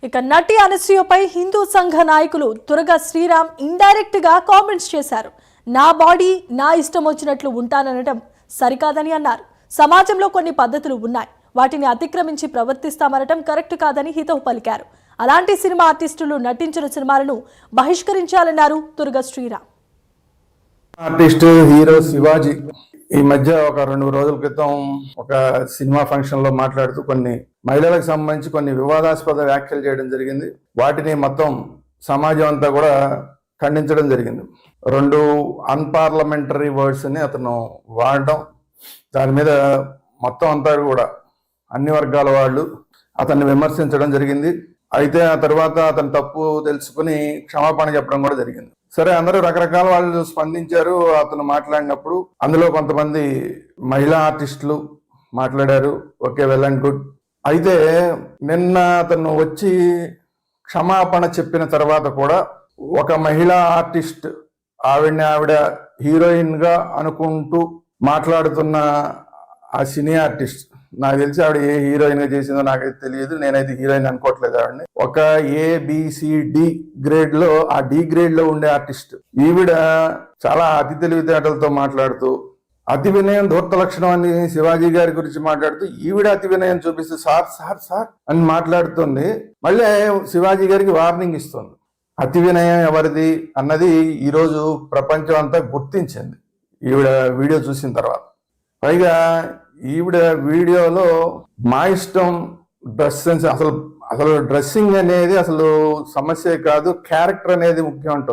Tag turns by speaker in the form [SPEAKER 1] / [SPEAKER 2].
[SPEAKER 1] ఇక నటి అనసూయపై హిందూ సంఘ నాయకులు తురగ శ్రీరామ్ ఇండైరెక్ట్ గా కామెంట్స్ చేశారు. నా బాడీ నా ఇష్టం వచ్చినట్లు ఉంటాననడం సరికాదని అన్నారు. సమాజంలో కొన్ని పద్ధతులు ఉన్నాయి, వాటిని అతిక్రమించి ప్రవర్తిస్తామనడం కరెక్ట్ కాదని హితవు పలికారు. అలాంటి సినిమా ఆర్టిస్టులు నటించిన సినిమాలను బహిష్కరించాలన్నారు తురగ శ్రీరామ్.
[SPEAKER 2] ఆర్టిస్ట్ హీరో శివాజీ ఈ మధ్య ఒక 2 రోజుల క్రితం ఒక సినిమా ఫంక్షన్ లో మాట్లాడుతూ కొన్ని మహిళలకు సంబంధించి కొన్ని వివాదాస్పద వ్యాఖ్యలు చేయడం జరిగింది. వాటిని మొత్తం సమాజం అంతా కూడా ఖండించడం జరిగింది. 2 అన్పార్లమెంటరీ వర్డ్స్ అని అతను వాడడం, దాని మీద మొత్తం అంతా కూడా అన్ని వర్గాల వాళ్ళు అతన్ని విమర్శించడం జరిగింది. అయితే ఆ తర్వాత అతను తప్పు తెలుసుకుని క్షమాపణ చెప్పడం కూడా జరిగింది. సరే, అందరూ రకరకాల వాళ్ళు స్పందించారు అతను మాట్లాడినప్పుడు. అందులో కొంతమంది మహిళా ఆర్టిస్టులు మాట్లాడారు. Okay, well and good. అయితే నిన్న అతను వచ్చి క్షమాపణ చెప్పిన తర్వాత కూడా ఒక మహిళా ఆర్టిస్ట్ ఆవిడ హీరోయిన్ గా అనుకుంటూ మాట్లాడుతున్న ఆ సినీ ఆర్టిస్ట్, నాకు తెలిసి ఆవిడ ఏ హీరోయిన్ గా చేసిందో నాకైతే తెలియదు, నేనైతే హీరోయిన్ అనుకోవట్లేదు ఆవిడని. ఒక ABCD గ్రేడ్ లో, ఆ D గ్రేడ్ లో ఉండే ఆర్టిస్ట్ ఈవిడ చాలా అతి తెలివితేటలతో మాట్లాడుతూ, అతి వినయం ధూర్త లక్షణం అని శివాజీ గారి గురించి మాట్లాడుతూ, ఈవిడ అతి వినయం చూపిస్తూ సార్ సార్ సార్ అని మాట్లాడుతుంది. మళ్ళీ శివాజీ గారికి వార్నింగ్ ఇస్తుంది. అతి వినయం ఎవరిది అన్నది ఈరోజు ప్రపంచం అంతా గుర్తించింది ఈవిడ వీడియో చూసిన తర్వాత. పైగా ఈవిడ వీడియోలో మా ఇష్టం డ్రెస్ సెన్స్, అసలు డ్రెస్సింగ్ అనేది అసలు సమస్య కాదు, క్యారెక్టర్ అనేది ముఖ్యం అంటుంది.